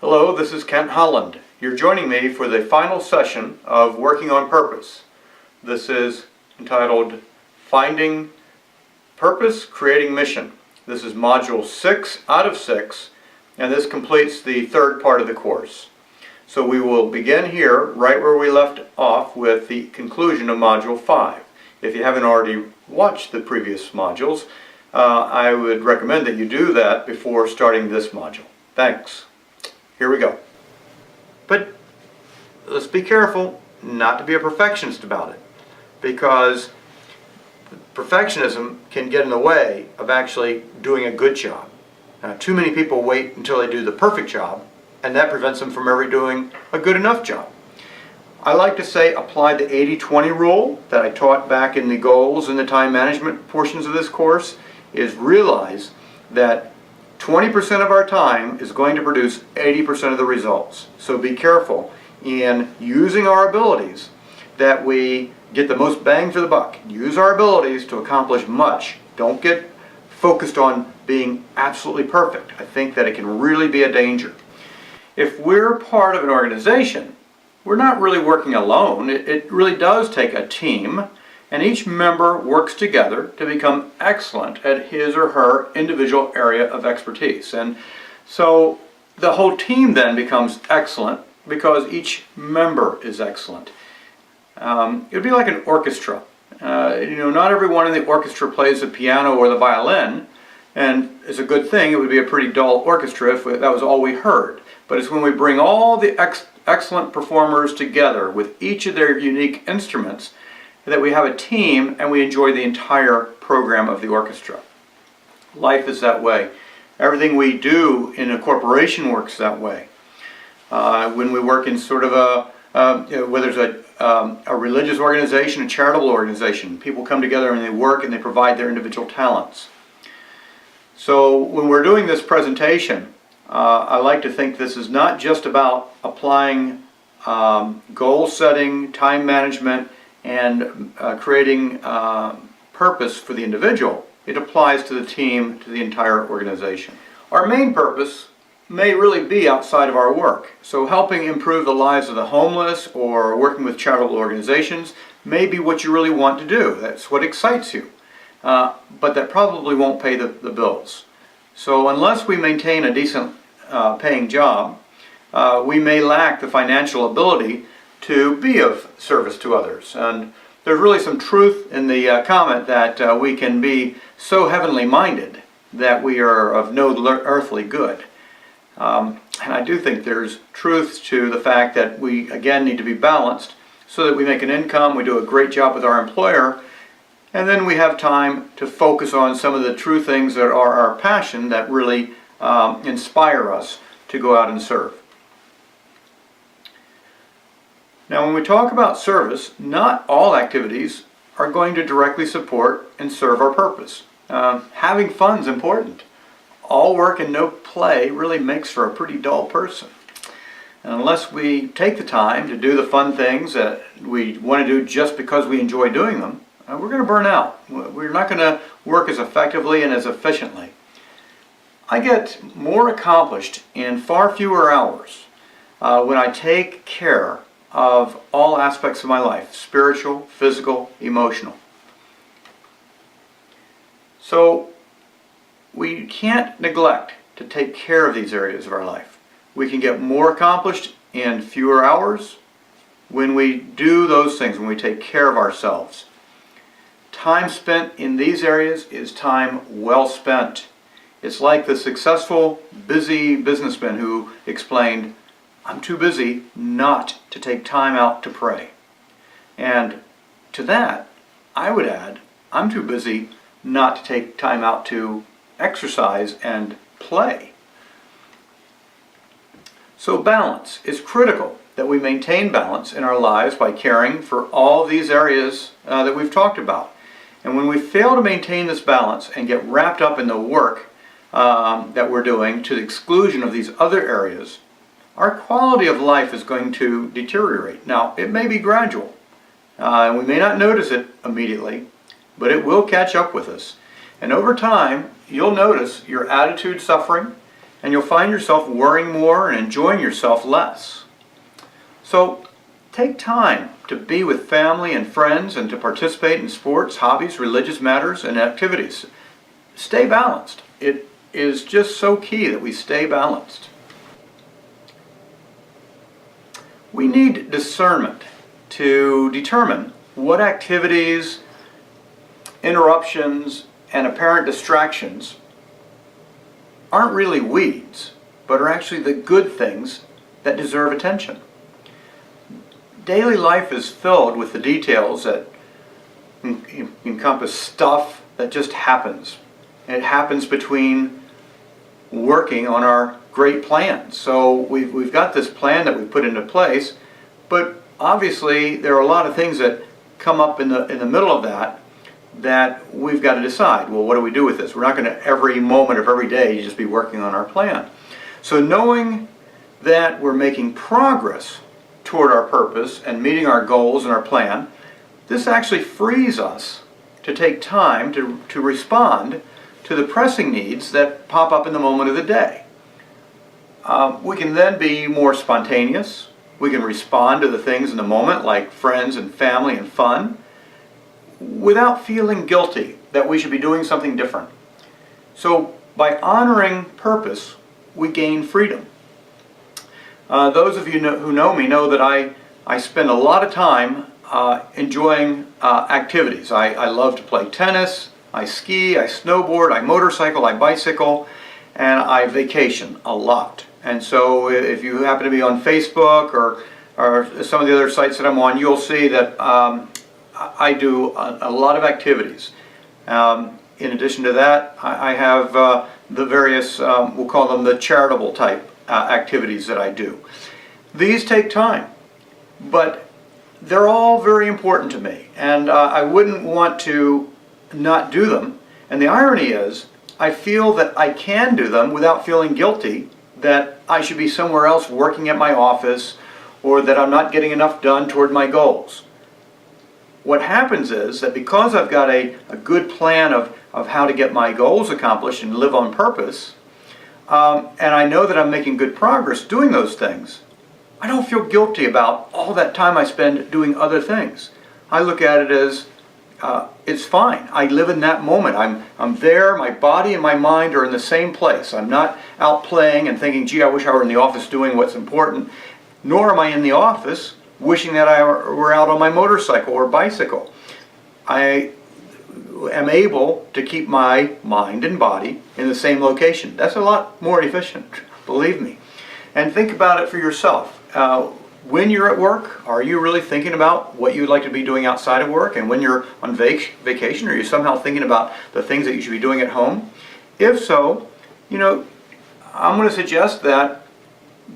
Hello, this is Kent Holland. You're joining me for the final session of Working on Purpose. This is entitled Finding Purpose, Creating Mission. This is Module 6 out of 6, and this completes the third part of the course. So we will begin here, right where we left off, with the conclusion of Module 5. If you haven't already watched the previous modules, I would recommend that you do that before starting this module. Thanks. Here we go. But let's be careful not to be a perfectionist about it, because perfectionism can get in the way of actually doing a good job. Too many people wait until they do the perfect job, and that prevents them from ever doing a good enough job. I like to say apply the 80-20 rule that I taught back in the goals and the time management portions of this course, is realize that 20% of our time is going to produce 80% of the results. So be careful in using our abilities that we get the most bang for the buck. Use our abilities to accomplish much. Don't get focused on being absolutely perfect. I think that it can really be a danger. If we're part of an organization, we're not really working alone. It really does take a team, and each member works together to become excellent at his or her individual area of expertise. And so the whole team then becomes excellent because each member is excellent. It would be like an orchestra. Not everyone in the orchestra plays the piano or the violin, and it's a good thing. It would be a pretty dull orchestra if that was all we heard. But it's when we bring all the excellent performers together with each of their unique instruments that we have a team and we enjoy the entire program of the orchestra. Life is that way. Everything we do in a corporation works that way. When we work in sort of whether it's a religious organization, a charitable organization, people come together and they work and they provide their individual talents. So when we're doing this presentation, I like to think this is not just about applying goal setting, time management, and creating purpose for the individual. It applies to the team, to the entire organization. Our main purpose may really be outside of our work. So helping improve the lives of the homeless or working with charitable organizations may be what you really want to do. That's what excites you. But that probably won't pay the bills. So unless we maintain a decent paying job, we may lack the financial ability to be of service to others. And there's really some truth in the comment that we can be so heavenly minded that we are of no earthly good. And I do think there's truth to the fact that we again need to be balanced so that we make an income, we do a great job with our employer, and then we have time to focus on some of the true things that are our passion that really inspire us to go out and serve. Now, when we talk about service, not all activities are going to directly support and serve our purpose. Having fun is important. All work and no play really makes for a pretty dull person. And unless we take the time to do the fun things that we want to do just because we enjoy doing them, we're going to burn out. We're not going to work as effectively and as efficiently. I get more accomplished in far fewer hours when I take care of all aspects of my life, spiritual, physical, emotional. So we can't neglect to take care of these areas of our life. We can get more accomplished in fewer hours when we do those things, when we take care of ourselves. Time spent in these areas is time well spent. It's like the successful, busy businessman who explained, "I'm too busy not to take time out to pray." And to that, I would add, I'm too busy not to take time out to exercise and play. So balance is critical, that we maintain balance in our lives by caring for all of these areas that we've talked about. And when we fail to maintain this balance and get wrapped up in the work that we're doing to the exclusion of these other areas, our quality of life is going to deteriorate. Now, it may be gradual, and we may not notice it immediately, but it will catch up with us. And over time, you'll notice your attitude suffering, and you'll find yourself worrying more and enjoying yourself less. So take time to be with family and friends and to participate in sports, hobbies, religious matters, and activities. Stay balanced. It is just so key that we stay balanced. We need discernment to determine what activities, interruptions, and apparent distractions aren't really weeds, but are actually the good things that deserve attention. Daily life is filled with the details that encompass stuff that just happens. And it happens between working on our great plans. So we've got this plan that we've put into place, but obviously there are a lot of things that come up in the middle of that we've got to decide. Well, what do we do with this? We're not going to every moment of every day just be working on our plan. So knowing that we're making progress toward our purpose and meeting our goals and our plan, this actually frees us to take time to respond to the pressing needs that pop up in the moment of the day. We can then be more spontaneous. We can respond to the things in the moment, like friends and family and fun, without feeling guilty that we should be doing something different. So by honoring purpose, we gain freedom. Those of you who know me know that I spend a lot of time enjoying activities. I love to play tennis, I ski, I snowboard, I motorcycle, I bicycle, and I vacation a lot. And so if you happen to be on Facebook or some of the other sites that I'm on, you'll see that I do a lot of activities. In addition to that, I have the various, we'll call them the charitable type activities that I do. These take time, but they're all very important to me, and I wouldn't want to not do them. And the irony is, I feel that I can do them without feeling guilty that I should be somewhere else working at my office or that I'm not getting enough done toward my goals. What happens is that because I've got a good plan of how to get my goals accomplished and live on purpose, and I know that I'm making good progress doing those things, I don't feel guilty about all that time I spend doing other things. I look at it as it's fine. I live in that moment. I'm there, my body and my mind are in the same place. I'm not out playing and thinking, gee, I wish I were in the office doing what's important, nor am I in the office wishing that I were out on my motorcycle or bicycle. I am able to keep my mind and body in the same location. That's a lot more efficient, believe me. And think about it for yourself. When you're at work, are you really thinking about what you'd like to be doing outside of work? And when you're on vacation, are you somehow thinking about the things that you should be doing at home? If so, I'm going to suggest that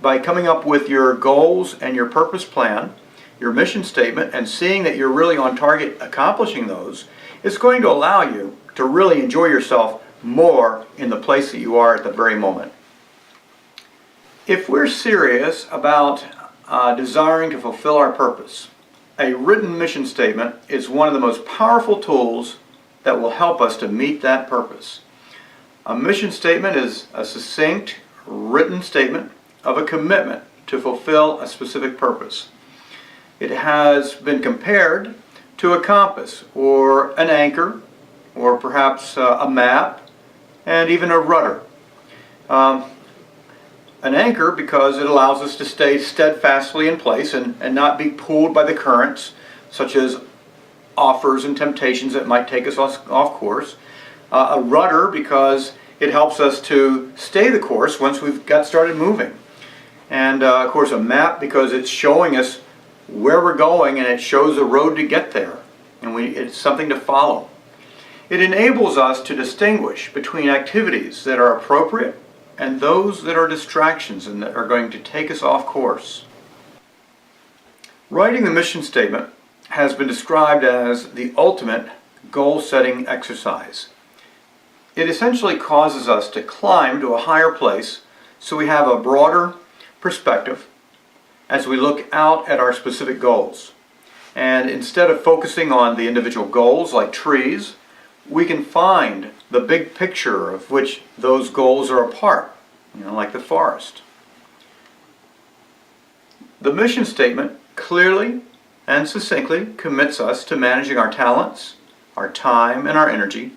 by coming up with your goals and your purpose plan, your mission statement, and seeing that you're really on target accomplishing those, it's going to allow you to really enjoy yourself more in the place that you are at the very moment. If we're serious about desiring to fulfill our purpose, a written mission statement is one of the most powerful tools that will help us to meet that purpose. A mission statement is a succinct, written statement of a commitment to fulfill a specific purpose. It has been compared to a compass or an anchor or perhaps a map and even a rudder. An anchor because it allows us to stay steadfastly in place and not be pulled by the currents such as offers and temptations that might take us off course. A rudder because it helps us to stay the course once we've got started moving. And of course a map because it's showing us where we're going and it shows a road to get there. And it's something to follow. It enables us to distinguish between activities that are appropriate and those that are distractions and that are going to take us off course. Writing the mission statement has been described as the ultimate goal-setting exercise. It essentially causes us to climb to a higher place so we have a broader perspective as we look out at our specific goals. And instead of focusing on the individual goals like trees, we can find the big picture of which those goals are a part. like the forest. The mission statement clearly and succinctly commits us to managing our talents, our time, and our energy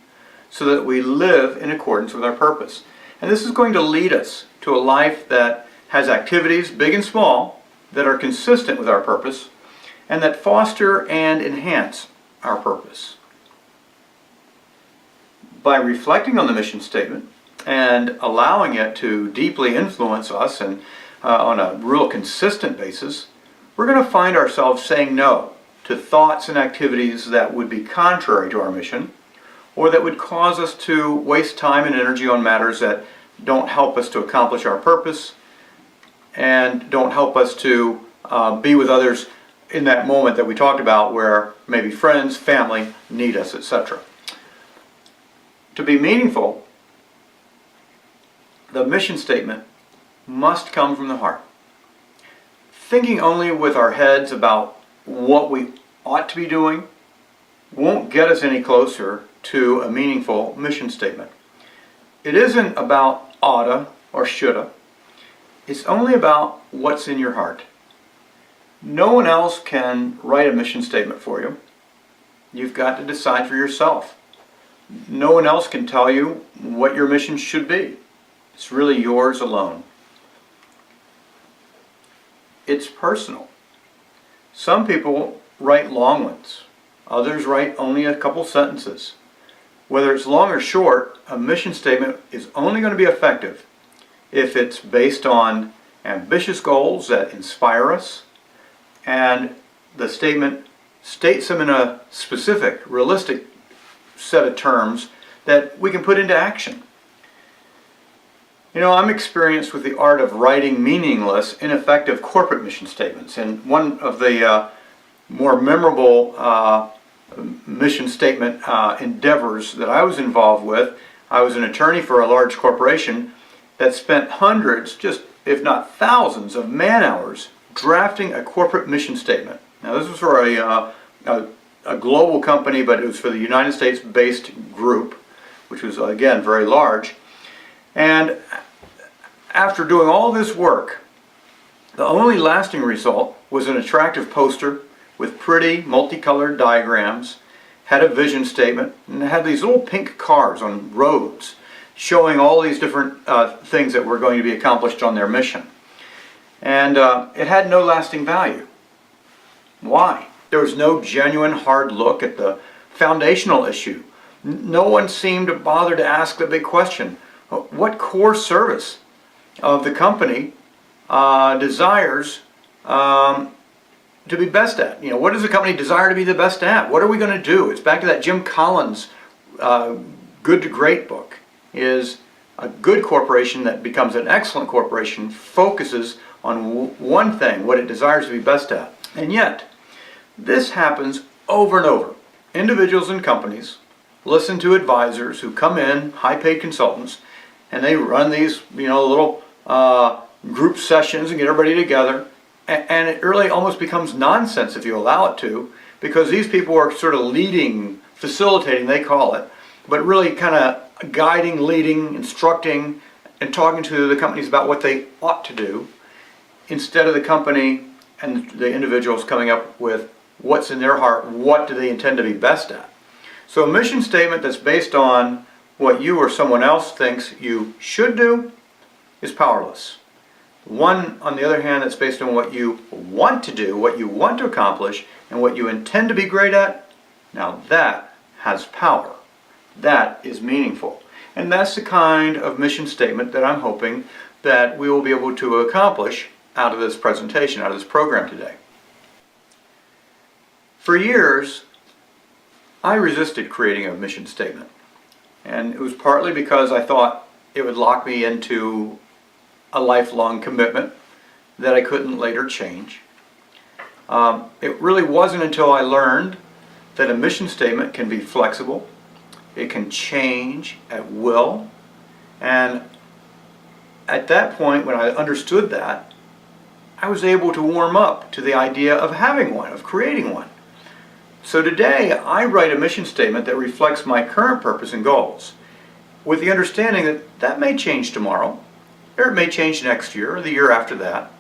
so that we live in accordance with our purpose. And this is going to lead us to a life that has activities, big and small, that are consistent with our purpose and that foster and enhance our purpose. By reflecting on the mission statement and allowing it to deeply influence us and on a real consistent basis, we're going to find ourselves saying no to thoughts and activities that would be contrary to our mission or that would cause us to waste time and energy on matters that don't help us to accomplish our purpose and don't help us to be with others in that moment that we talked about where maybe friends, family need us, etc. To be meaningful, the mission statement must come from the heart. Thinking only with our heads about what we ought to be doing won't get us any closer to a meaningful mission statement. It isn't about oughta or shoulda. It's only about what's in your heart. No one else can write a mission statement for you. You've got to decide for yourself. No one else can tell you what your mission should be. It's really yours alone. It's personal. Some people write long ones. Others write only a couple sentences. Whether it's long or short, a mission statement is only going to be effective if it's based on ambitious goals that inspire us, and the statement states them in a specific, realistic set of terms that we can put into action. I'm experienced with the art of writing meaningless, ineffective corporate mission statements, and one of the more memorable mission statement endeavors that I was involved with, I was an attorney for a large corporation that spent hundreds, just if not thousands, of man-hours drafting a corporate mission statement. Now this was for a global company, but it was for the United States-based group, which was again very large. And after doing all this work, the only lasting result was an attractive poster with pretty multicolored diagrams, had a vision statement, and had these little pink cars on roads showing all these different things that were going to be accomplished on their mission. And it had no lasting value. Why? There was no genuine hard look at the foundational issue. No one seemed to bother to ask the big question: what core service of the company desires to be best at? What does the company desire to be the best at? What are we going to do? It's back to that Jim Collins Good to Great book. Is a good corporation that becomes an excellent corporation focuses on one thing, what it desires to be best at. And yet, this happens over and over. Individuals and companies listen to advisors who come in, high-paid consultants, and they run these, little group sessions and get everybody together, and it really almost becomes nonsense if you allow it to, because these people are sort of leading, facilitating, they call it, but really kind of guiding, leading, instructing, and talking to the companies about what they ought to do, instead of the company and the individuals coming up with what's in their heart, what do they intend to be best at. So a mission statement that's based on what you or someone else thinks you should do is powerless. One, on the other hand, that's based on what you want to do, what you want to accomplish, and what you intend to be great at, now that has power. That is meaningful. And that's the kind of mission statement that I'm hoping that we will be able to accomplish out of this presentation, out of this program today. For years, I resisted creating a mission statement. And it was partly because I thought it would lock me into a lifelong commitment that I couldn't later change. It really wasn't until I learned that a mission statement can be flexible, it can change at will, and at that point, when I understood that, I was able to warm up to the idea of having one, of creating one. So today, I write a mission statement that reflects my current purpose and goals, with the understanding that that may change tomorrow. or it may change next year or the year after that.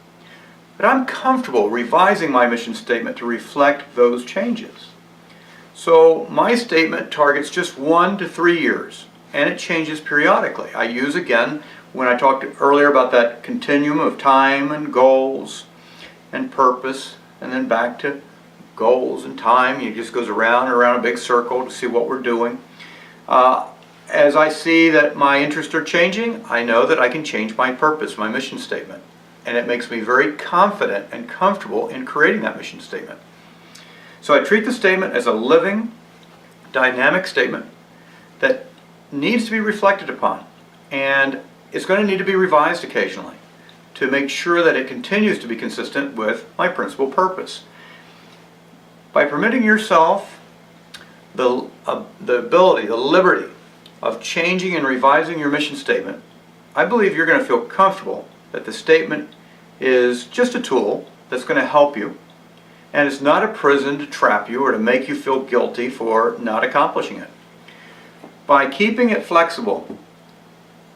But I'm comfortable revising my mission statement to reflect those changes. So my statement targets just 1 to 3 years, and it changes periodically. I use, again, when I talked earlier about that continuum of time and goals and purpose, and then back to goals and time. It just goes around and around a big circle to see what we're doing. As I see that my interests are changing, I know that I can change my purpose, my mission statement. And it makes me very confident and comfortable in creating that mission statement. So I treat the statement as a living, dynamic statement that needs to be reflected upon. And it's going to need to be revised occasionally to make sure that it continues to be consistent with my principal purpose. By permitting yourself the ability, the liberty of changing and revising your mission statement, I believe you're going to feel comfortable that the statement is just a tool that's going to help you, and it's not a prison to trap you or to make you feel guilty for not accomplishing it. By keeping it flexible,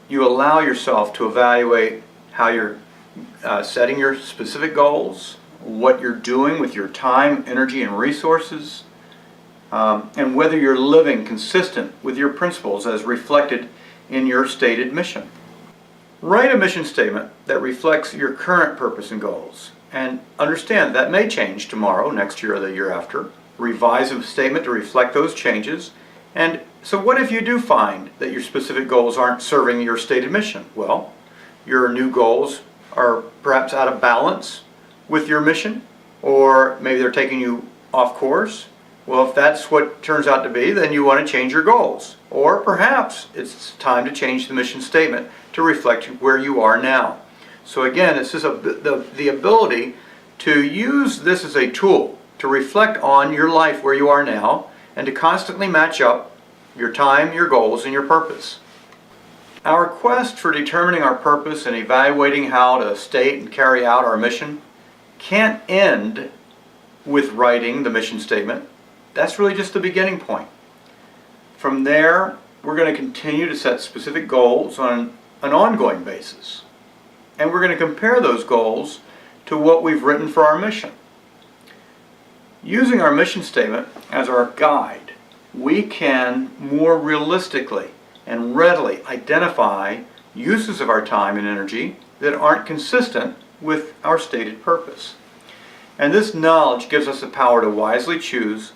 you allow yourself to evaluate how you're setting your specific goals, what you're doing with your time, energy, and resources, and whether you're living consistent with your principles as reflected in your stated mission. Write a mission statement that reflects your current purpose and goals, and understand that may change tomorrow, next year, or the year after. Revise a statement to reflect those changes. And so what if you do find that your specific goals aren't serving your stated mission? Well, your new goals are perhaps out of balance with your mission, or maybe they're taking you off course. Well, if that's what turns out to be, then you want to change your goals. Or perhaps it's time to change the mission statement to reflect where you are now. So again, this is the ability to use this as a tool to reflect on your life where you are now and to constantly match up your time, your goals, and your purpose. Our quest for determining our purpose and evaluating how to state and carry out our mission can't end with writing the mission statement. That's really just the beginning point. From there, we're going to continue to set specific goals on an ongoing basis. And we're going to compare those goals to what we've written for our mission. Using our mission statement as our guide, we can more realistically and readily identify uses of our time and energy that aren't consistent with our stated purpose. And this knowledge gives us the power to wisely choose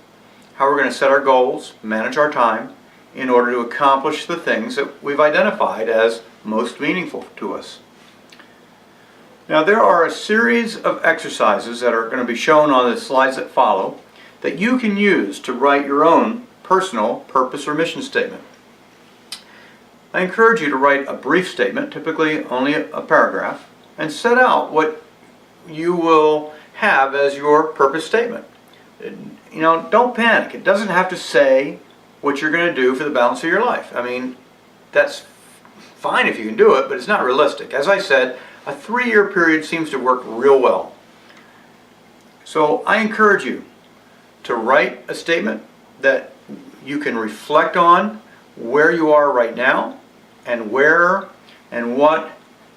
how we're going to set our goals, manage our time, in order to accomplish the things that we've identified as most meaningful to us. Now, there are a series of exercises that are going to be shown on the slides that follow that you can use to write your own personal purpose or mission statement. I encourage you to write a brief statement, typically only a paragraph, and set out what you will have as your purpose statement. You know, don't panic. It doesn't have to say what you're going to do for the balance of your life. I mean, that's fine if you can do it, but it's not realistic. As I said, a 3-year period seems to work real well. So I encourage you to write a statement that you can reflect on where you are right now and where and what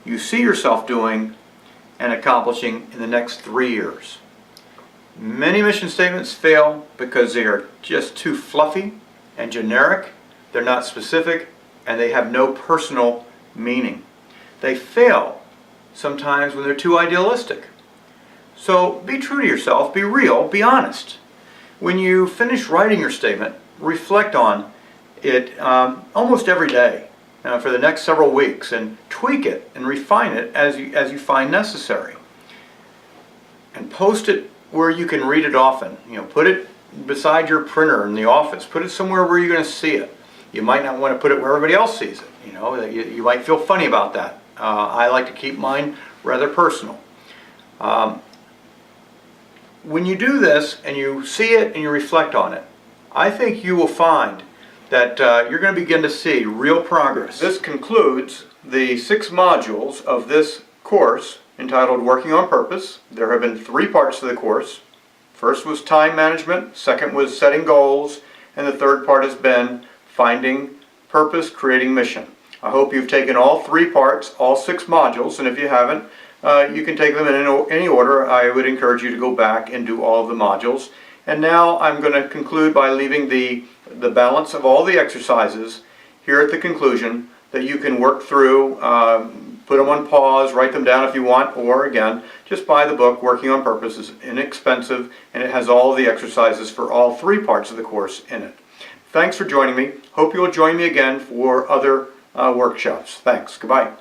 you see yourself doing and accomplishing in the next 3 years. Many mission statements fail because they are just too fluffy and generic, they're not specific, and they have no personal meaning. They fail sometimes when they're too idealistic. So be true to yourself, be real, be honest. When you finish writing your statement, reflect on it almost every day for the next several weeks and tweak it and refine it as you find necessary. And post it where you can read it often. You know, put it beside your printer in the office. Put it somewhere where you're going to see it. You might not want to put it where everybody else sees it. You know, you might feel funny about that. I like to keep mine rather personal. When you do this and you see it and you reflect on it, I think you will find that you're going to begin to see real progress. This concludes the 6 modules of this course entitled Working on Purpose. There have been 3 parts to the course. First was time management, second was setting goals, and the third part has been finding purpose, creating mission. I hope you've taken all 3 parts, all 6 modules, and if you haven't, you can take them in any order. I would encourage you to go back and do all of the modules. And now I'm going to conclude by leaving the balance of all the exercises here at the conclusion that you can work through, put them on pause, write them down if you want, or again, just buy the book. Working on Purpose is inexpensive, and it has all of the exercises for all 3 parts of the course in it. Thanks for joining me. Hope you will join me again for other workshops. Thanks. Goodbye.